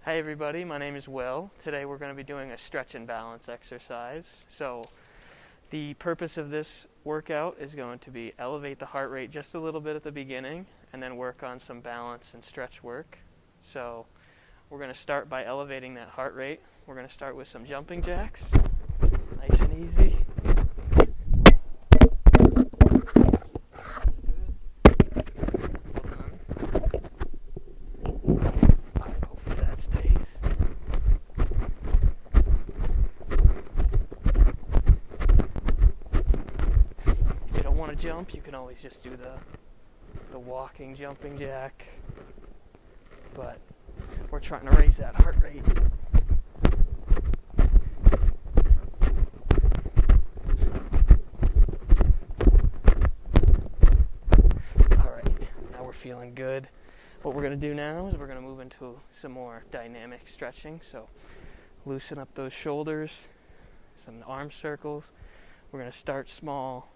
Hi everybody, my name is Will. Today we're going to be doing a stretch and balance exercise. So the purpose of this workout is going to be elevate the heart rate just a little bit at the beginning and then work on some balance and stretch work. So we're going to start by elevating that heart rate. We're going to start with some jumping jacks, nice and easy. Jump, you can always just do the walking jumping jack, but we're trying to raise that heart rate. Alright, now we're feeling good. What we're going to do now is we're going to move into some more dynamic stretching, so loosen up those shoulders, some arm circles. We're going to start small,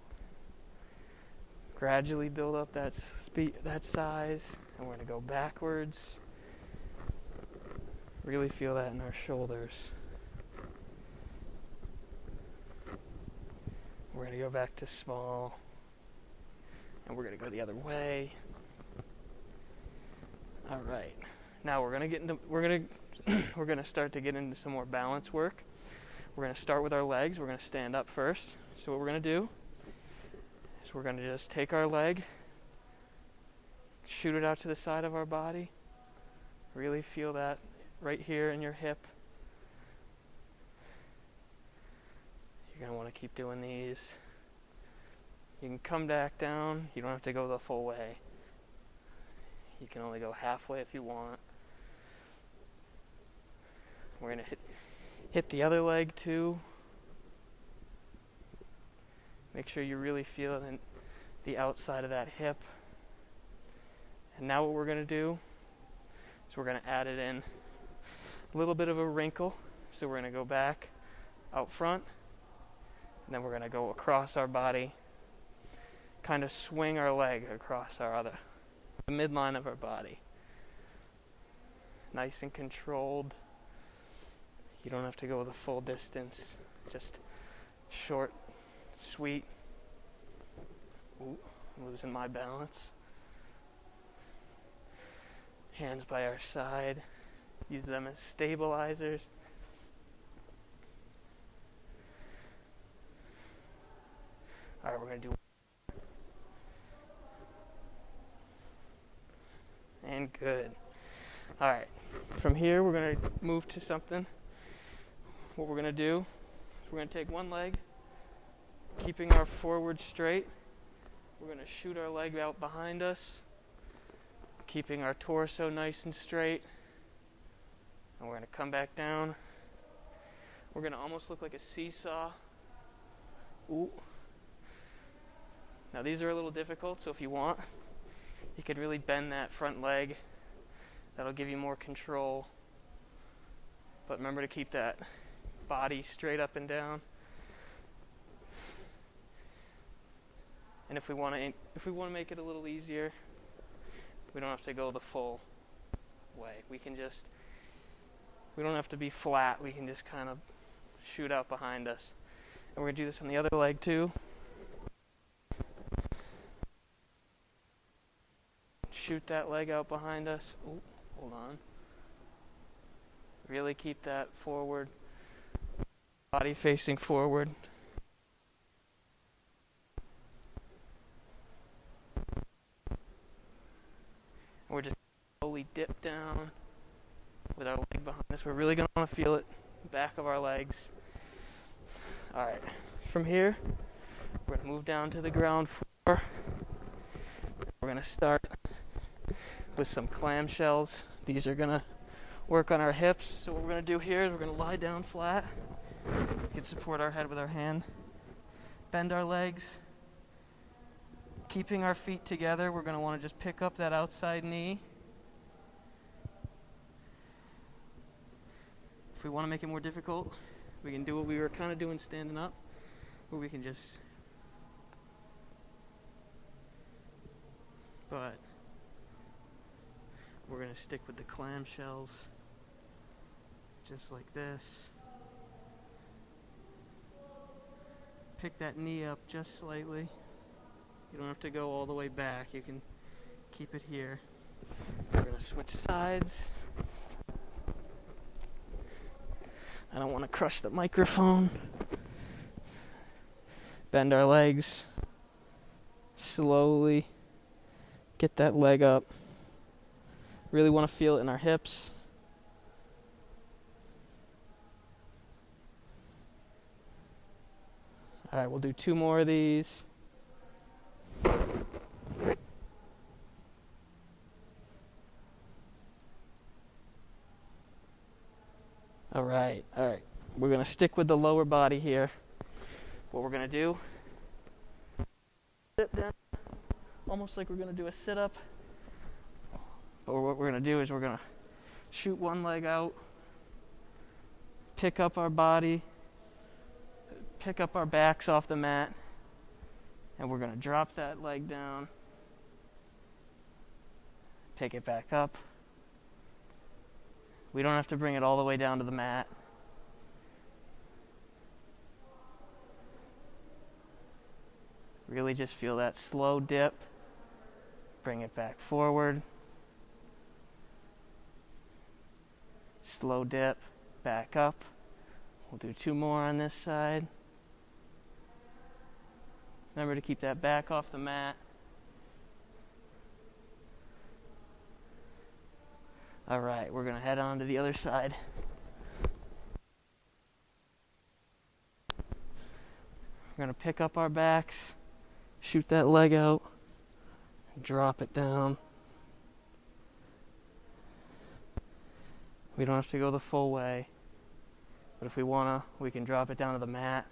gradually build up that size, and we're going to go backwards. Really feel that in our shoulders. We're going to go back to small, and we're going to go the other way. All right. Now we're going to start to get into some more balance work. We're going to start with our legs. We're going to stand up first. So what we're going to do is we're going to just take our leg, shoot it out to the side of our body. Really feel that right here in your hip. You're going to want to keep doing these. You can come back down. You don't have to go the full way. You can only go halfway if you want. We're going to hit the other leg too. Make sure you really feel the outside of that hip. And now what we're going to do is we're going to add it in a little bit of a wrinkle. So we're going to go back out front, and then we're going to go across our body, kind of swing our leg across the midline of our body. Nice and controlled. You don't have to go the full distance, just short, sweet. Ooh, I'm losing my balance. Hands by our side. Use them as stabilizers. Alright, we're going to do and good. Alright, from here we're going to move to something. What we're going to do is we're going to take one leg, keeping our forward straight. We're going to shoot our leg out behind us, keeping our torso nice and straight. And we're going to come back down. We're going to almost look like a seesaw. Ooh. Now these are a little difficult, so if you want, you could really bend that front leg. That'll give you more control. But remember to keep that body straight up and down. And if we want to make it a little easier, we don't have to go the full way. We don't have to be flat. We can just kind of shoot out behind us. And we're going to do this on the other leg too. Shoot that leg out behind us. Ooh, hold on. Really keep that forward. Body facing forward. We're just slowly dip down with our leg behind us. We're really going to want to feel it back of our legs. Alright, from here, we're going to move down to the ground floor. We're going to start with some clam shells. These are going to work on our hips. So what we're going to do here is we're going to lie down flat. We can support our head with our hand. Bend our legs. Keeping our feet together, we're going to want to just pick up that outside knee. If we want to make it more difficult, we can do what we were kind of doing standing up, or we can just... But we're going to stick with the clam shells. just like this. Pick that knee up just slightly. You don't have to go all the way back. You can keep it here. We're going to switch sides. I don't want to crush the microphone. Bend our legs. Slowly get that leg up. Really want to feel it in our hips. All right, we'll do 2 more of these. All right. We're going to stick with the lower body here. What we're going to do, sit down, almost like we're going to do a sit-up. But what we're going to do is we're going to shoot one leg out, pick up our body, pick up our backs off the mat, and we're going to drop that leg down, pick it back up. We don't have to bring it all the way down to the mat. Really just feel that slow dip. Bring it back forward. Slow dip, back up. We'll do 2 more on this side. Remember to keep that back off the mat. All right, we're going to head on to the other side. We're going to pick up our backs, shoot that leg out, drop it down. We don't have to go the full way, but if we want to, we can drop it down to the mat,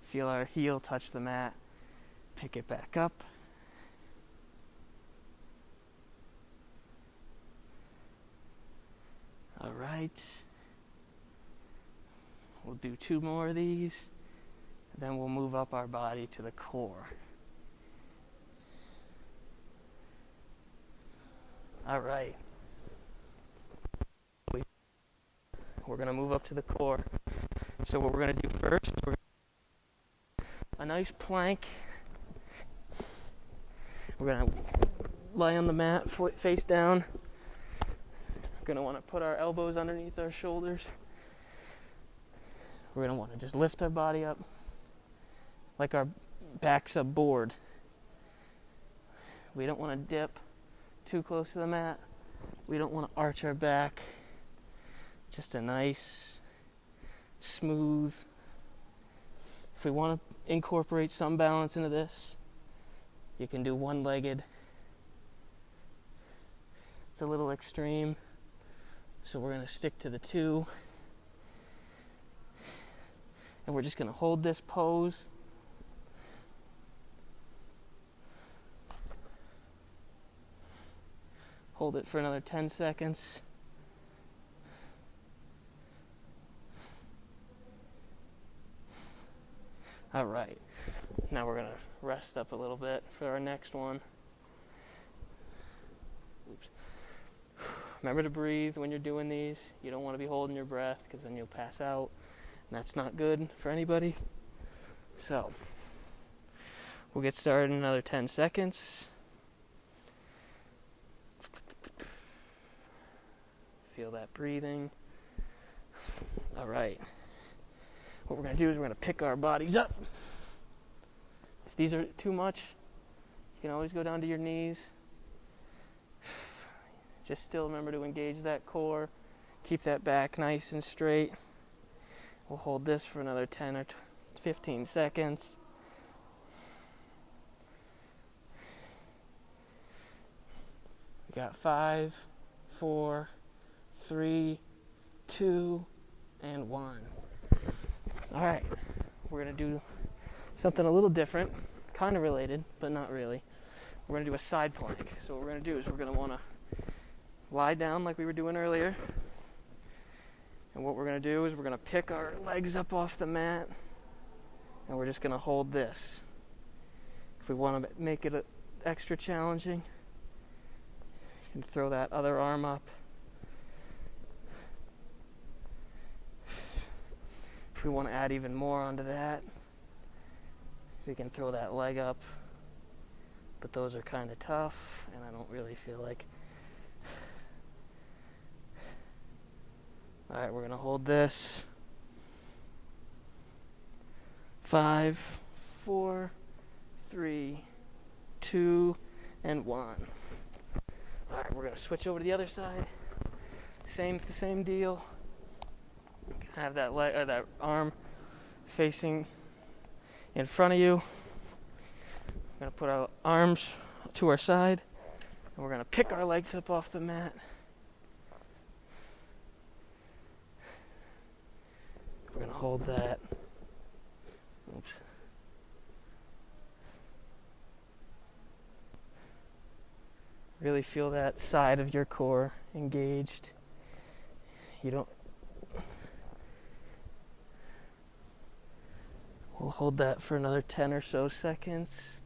feel our heel touch the mat, pick it back up. All right, we'll do 2 more of these, and then we'll move up our body to the core. All right, we're going to move up to the core. So what we're going to do first, we're going to do a nice plank. We're going to lie on the mat, face down. We're going to want to put our elbows underneath our shoulders. We're going to want to just lift our body up like our back's a board. We don't want to dip too close to the mat. We don't want to arch our back. Just a nice, smooth. If we want to incorporate some balance into this, you can do one-legged. It's a little extreme, so we're going to stick to the 2. And we're just going to hold this pose. Hold it for another 10 seconds. All right, now we're going to rest up a little bit for our next one. Oops. Remember to breathe when you're doing these. You don't want to be holding your breath because then you'll pass out. And that's not good for anybody. So, we'll get started in another 10 seconds. Feel that breathing. All right. What we're going to do is we're going to pick our bodies up. If these are too much, you can always go down to your knees. Just still remember to engage that core. Keep that back nice and straight. We'll hold this for another 10 or 15 seconds. We got 5, 4, 3, 2, and 1. All right, we're going to do something a little different, kind of related, but not really. We're going to do a side plank. So what we're going to do is we're going to want to lie down like we were doing earlier. And what we're going to do is we're going to pick our legs up off the mat, and we're just going to hold this. If we want to make it extra challenging, you can throw that other arm up. we want to add even more onto that, we can throw that leg up, but those are kind of tough, and I don't really feel like. All right, we're gonna hold this. 5, 4, 3, 2, and 1. All right, we're gonna switch over to the other side. Same deal. Have that leg or that arm facing in front of you. We're gonna put our arms to our side, and we're gonna pick our legs up off the mat. We're gonna hold that. Oops. Really feel that side of your core engaged. We'll hold that for another 10 or so seconds.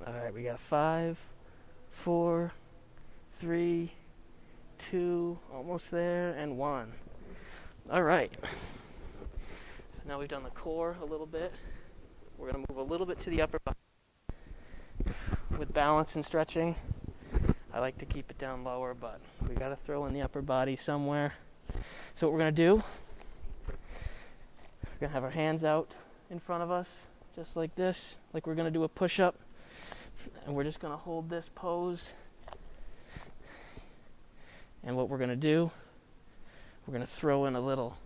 All right, we got 5, 4, 3, 2, almost there, and 1. All right. So now we've done the core a little bit. We're going to move a little bit to the upper body. With balance and stretching, I like to keep it down lower, but we got to throw in the upper body somewhere. So what we're going to do, we're going to have our hands out in front of us, just like this, like we're going to do a push-up. And we're just going to hold this pose. And what we're going to do, we're going to throw in a little,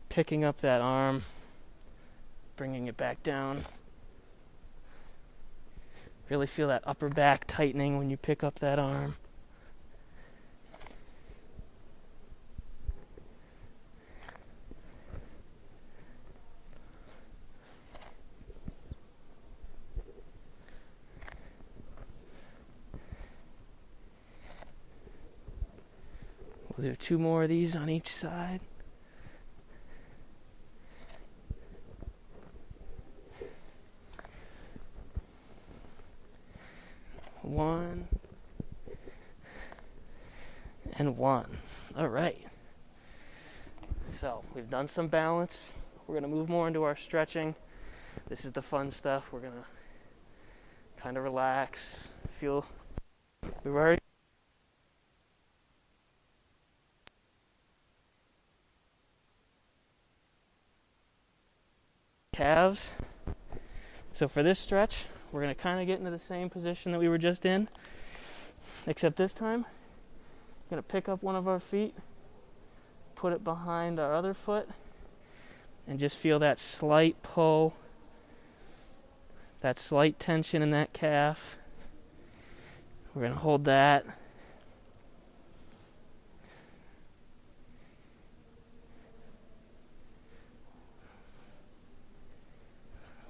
picking up that arm, bringing it back down. Really feel that upper back tightening when you pick up that arm. We'll do 2 more of these on each side. One and 1. All right. So we've done some balance. We're going to move more into our stretching. This is the fun stuff. We're going to kind of relax. We've already calves. So for this stretch, we're going to kind of get into the same position that we were just in, except this time, we're going to pick up one of our feet, put it behind our other foot, and just feel that slight pull, that slight tension in that calf. We're going to hold that.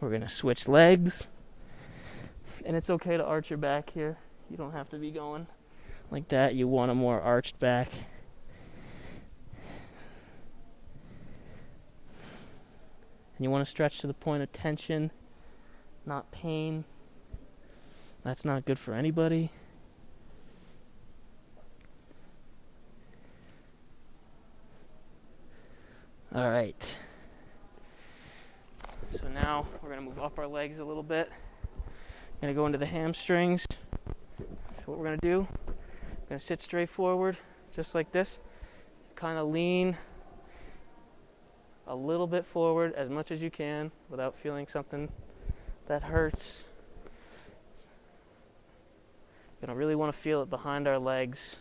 We're going to switch legs. And it's okay to arch your back here. You don't have to be going like that. You want a more arched back. And you want to stretch to the point of tension, not pain. That's not good for anybody. All right. So now we're going to move up our legs a little bit. We're going to go into the hamstrings. So what we're going to do, we're going to sit straight forward, just like this. Kind of lean a little bit forward as much as you can without feeling something that hurts. You're going to really want to feel it behind our legs.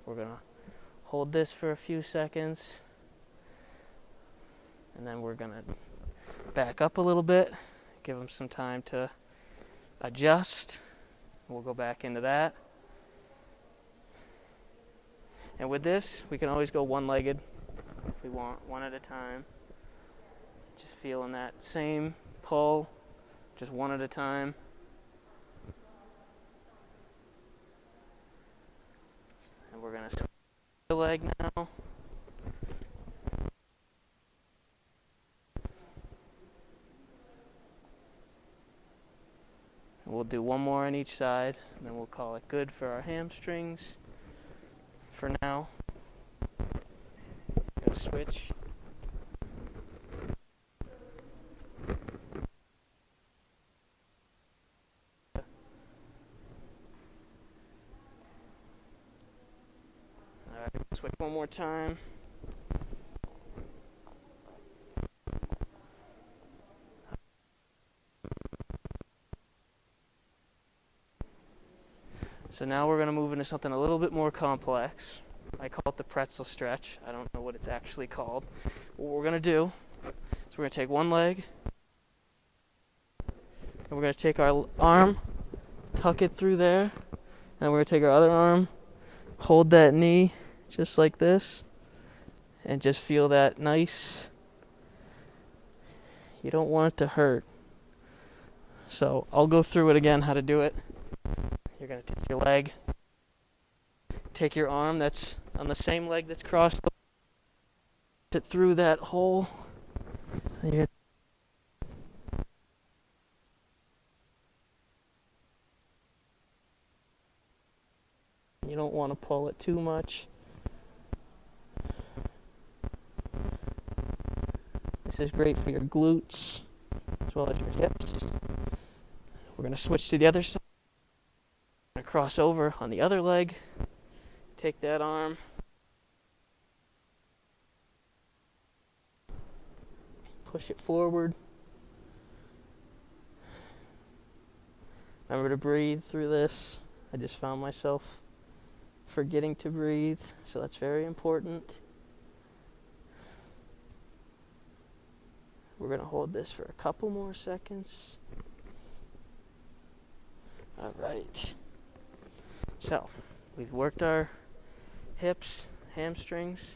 We're going to hold this for a few seconds. And then we're going to back up a little bit. Give them some time to adjust. We'll go back into that. And with this, we can always go one-legged if we want, one at a time. Just feeling that same pull, just one at a time. And we're going to switch the leg now. We'll do one more on each side, and then we'll call it good for our hamstrings. for now. Go switch. Alright, switch one more time. So now we're going to move into something a little bit more complex. I call it the Pretzel Stretch. I don't know what it's actually called. What we're going to do is we're going to take one leg, and we're going to take our arm, tuck it through there, and we're going to take our other arm, hold that knee just like this, and just feel that nice. You don't want it to hurt. So I'll go through it again, how to do it. You're going to take your leg, take your arm that's on the same leg that's crossed, it through that hole. You don't want to pull it too much. This is great for your glutes as well as your hips. We're going to switch to the other side. We're going to cross over on the other leg. Take that arm. Push it forward. Remember to breathe through this. I just found myself forgetting to breathe, so that's very important. We're going to hold this for a couple more seconds. All right. So, we've worked our hips, hamstrings.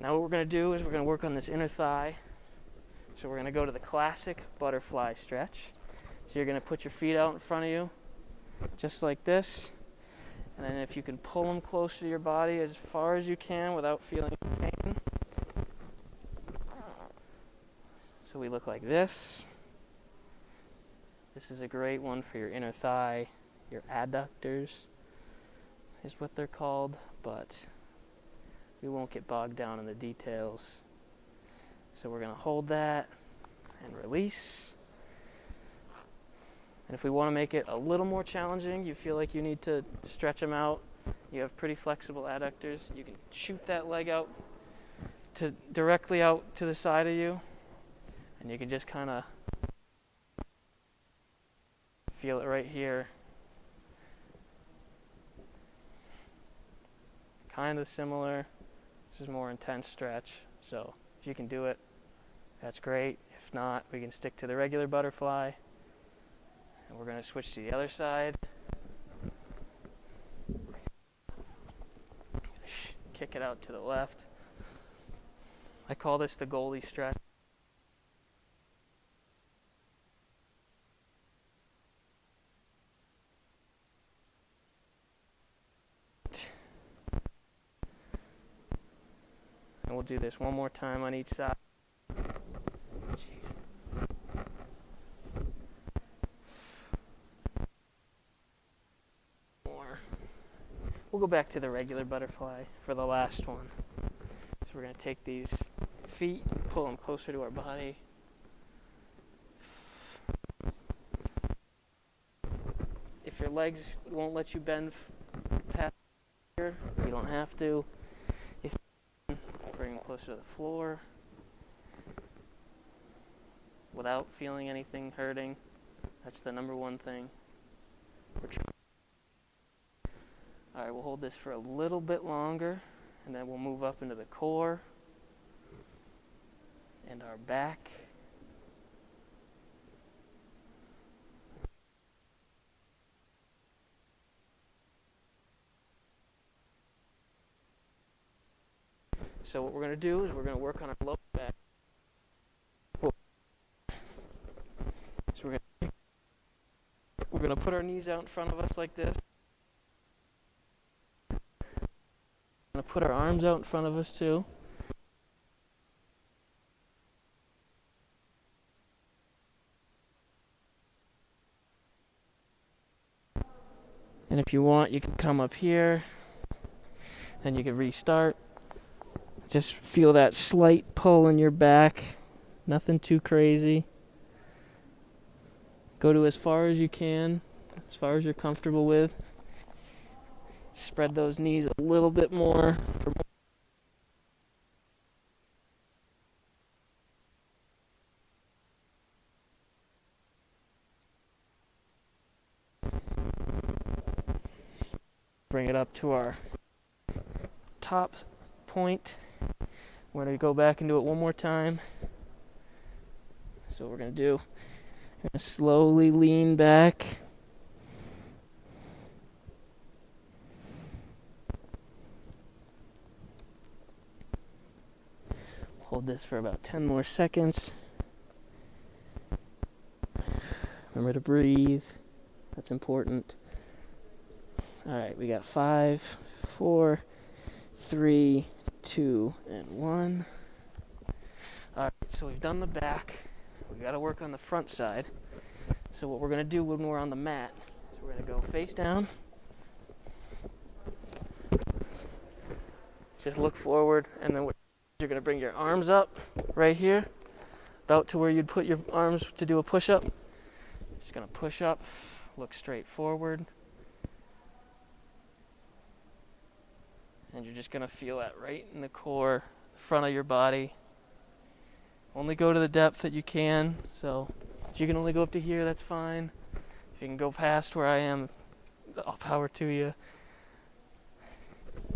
Now what we're going to do is we're going to work on this inner thigh. So we're going to go to the classic butterfly stretch. So you're going to put your feet out in front of you, just like this. And then if you can pull them close to your body as far as you can without feeling pain. So we look like this. This is a great one for your inner thigh, your adductors is what they're called, but we won't get bogged down in the details. So we're going to hold that and release. And if we want to make it a little more challenging, you feel like you need to stretch them out, you have pretty flexible adductors, you can shoot that leg out to directly out to the side of you, and you can just kind of feel it right here. Kind of similar. This is more intense stretch, so if you can do it, that's great. If not, we can stick to the regular butterfly. And we're going to switch to the other side. Kick it out to the left. I call this the goalie stretch. And we'll do this one more time on each side. We'll go back to the regular butterfly for the last one. So we're going to take these feet, pull them closer to our body. If your legs won't let you bend past here, you don't have to. If you bring them closer to the floor without feeling anything hurting, that's the number one thing. Alright, we'll hold this for a little bit longer, and then we'll move up into the core and our back. So what we're going to do is we're going to work on our lower back. So we're going to put our knees out in front of us like this. We're going to put our arms out in front of us too. And if you want, you can come up here Then you can restart. Just feel that slight pull in your back. Nothing too crazy. Go to as far as you can, as far as you're comfortable with. Spread those knees a little bit more. Bring it up to our top point. We're going to go back and do it one more time. So what we're going to do, we're going to slowly lean back. Hold this for about 10 more seconds. Remember to breathe. That's important. Alright, we got 5, 4, 3, 2, and 1. Alright, so we've done the back. We got to work on the front side. So what we're going to do when we're on the mat is we're going to go face down. Just look forward, and then you're going to bring your arms up right here, about to where you'd put your arms to do a push-up. Just going to push up, look straight forward. And you're just going to feel that right in the core, front of your body. Only go to the depth that you can. So if you can only go up to here, that's fine. If you can go past where I am, all power to you.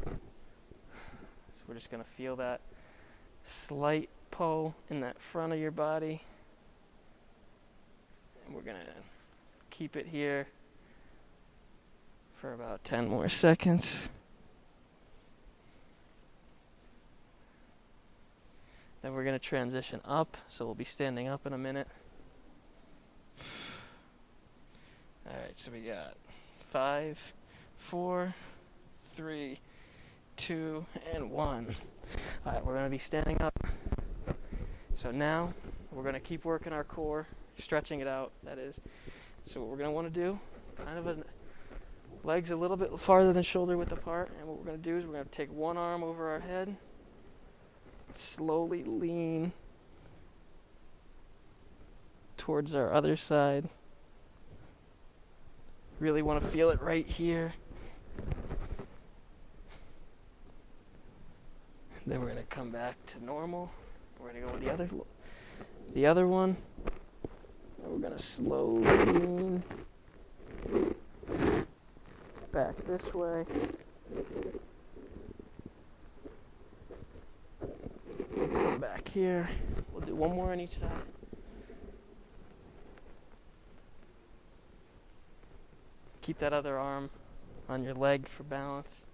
So we're just going to feel that slight pull in that front of your body. And we're going to keep it here for about 10 more seconds. Then we're going to transition up, so we'll be standing up in a minute. Alright, so we got 5, 4, 3, 2, and 1. Alright, we're going to be standing up. So now, we're going to keep working our core, stretching it out, that is. So what we're going to want to do, legs a little bit farther than shoulder width apart, and what we're going to do is we're going to take one arm over our head, slowly lean towards our other side. Really want to feel it right here. Then we're going to come back to normal. We're going to go with the other one. And we're going to slowly lean back this way. Come back here. We'll do one more on each side. Keep that other arm on your leg for balance.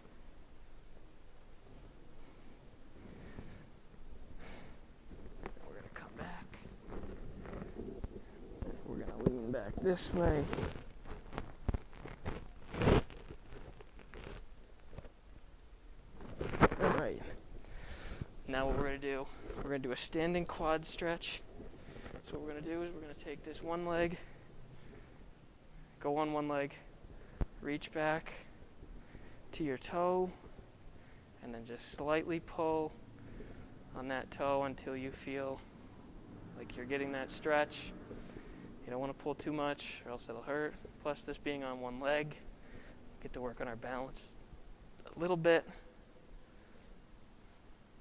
We're going to come back. We're going to lean back this way. Alright. Now what we're going to do, we're going to do a standing quad stretch. So what we're going to do is we're going to take this one leg, go on one leg, reach back to your toe, and then just slightly pull on that toe until you feel like you're getting that stretch. You don't want to pull too much or else it'll hurt. Plus this being on one leg, get to work on our balance a little bit.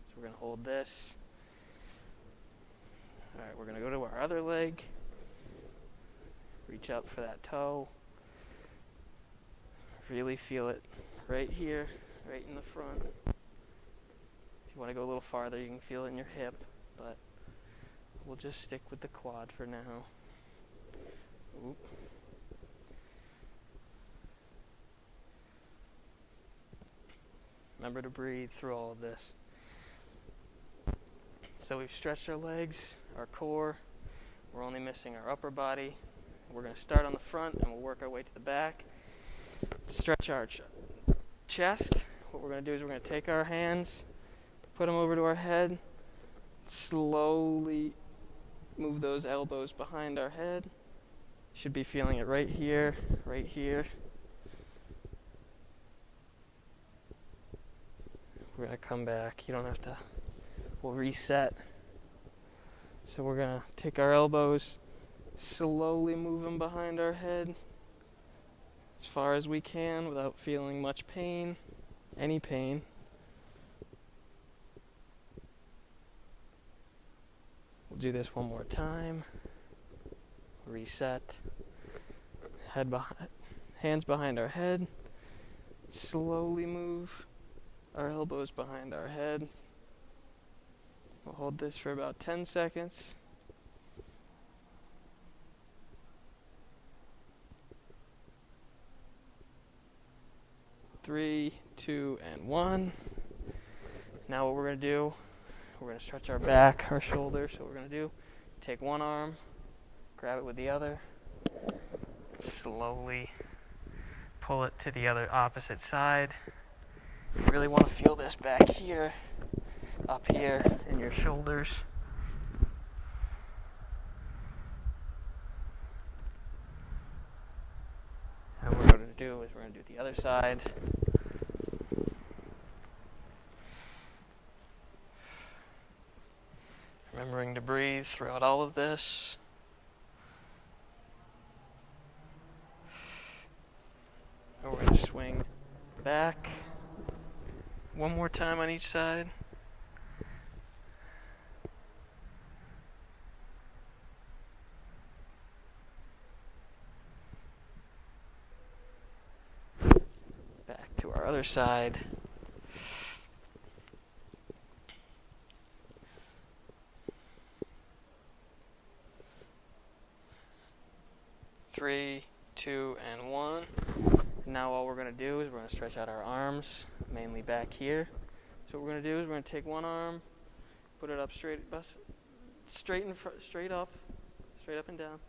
So we're going to hold this. Alright, we're going to go to our other leg. Reach up for that toe. Really feel it right here, right in the front. If you want to go a little farther, you can feel it in your hip, but we'll just stick with the quad for now. Oop. Remember to breathe through all of this. So we've stretched our legs, our core. We're only missing our upper body. We're going to start on the front and we'll work our way to the back. Stretch our chest. What we're going to do is we're going to take our hands, put them over to our head, slowly move those elbows behind our head. Should be feeling it right here, right here. We're going to come back. You don't have to. We'll reset. So we're going to take our elbows, slowly move them behind our head as far as we can without feeling much pain, any pain. We'll do this one more time. Reset. Hands behind our head. Slowly move our elbows behind our head. We'll hold this for about 10 seconds. Three, two, and one. Now what we're going to do, we're going to stretch our back, our shoulders. So what we're going to do, take one arm, grab it with the other, slowly pull it to the other opposite side. You really want to feel this back here, up here in your shoulders. And what we're going to do is we're going to do the other side. Remembering to breathe throughout all of this. And we're going to swing back one more time on each side. Back to our other side. Three, two, and one. Now all we're going to do is we're going to stretch out our arms, mainly back here. So what we're going to do is we're going to take one arm, put it up straight up and down,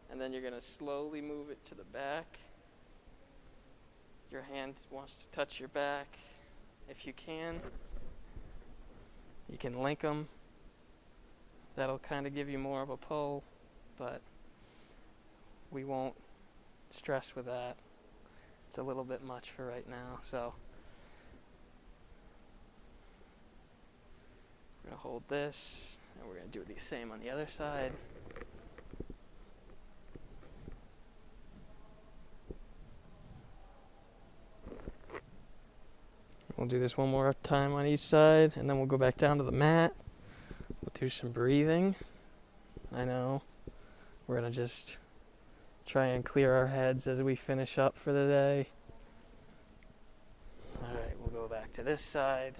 and then you're going to slowly move it to the back. Your hand wants to touch your back. If you can link them. That'll kind of give you more of a pull, but we won't stress with that. It's a little bit much for right now, so we're going to hold this, and we're going to do the same on the other side. We'll do this one more time on each side, and then we'll go back down to the mat. We'll do some breathing. I know. We're going to just try and clear our heads as we finish up for the day. Alright, we'll go back to this side.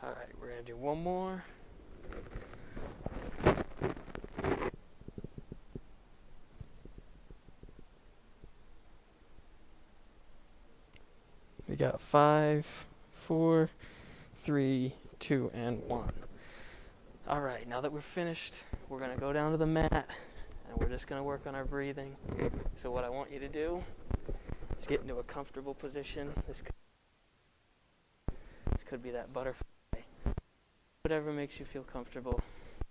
Alright, we're going to do one more. We got 5, 4, 3, 2, and 1. Alright, now that we're finished, we're going to go down to the mat, and we're just going to work on our breathing. So what I want you to do is get into a comfortable position. This could be that butterfly. Whatever makes you feel comfortable.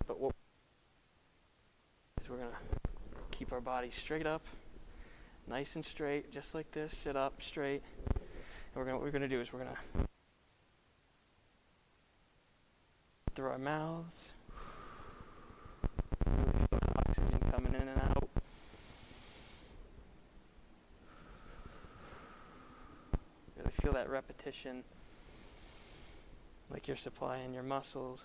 But what is we're going to keep our body straight up, nice and straight, just like this. Sit up straight. And what we're going to do is we're going to through our mouths. Really feel the oxygen coming in and out. Really feel that repetition, like you're supplying your muscles.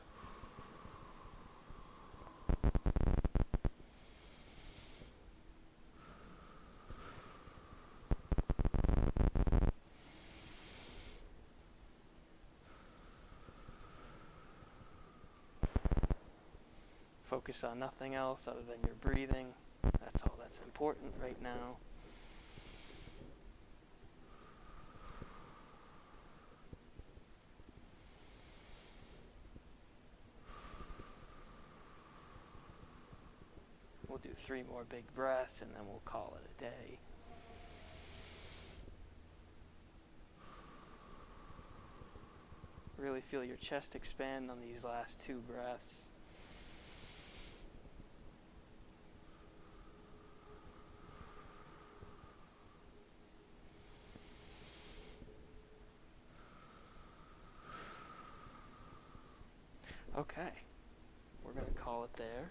Focus on nothing else other than your breathing. That's all that's important right now. We'll do 3 more big breaths and then we'll call it a day. really feel your chest expand on these last 2 breaths. Okay, we're going to call it there.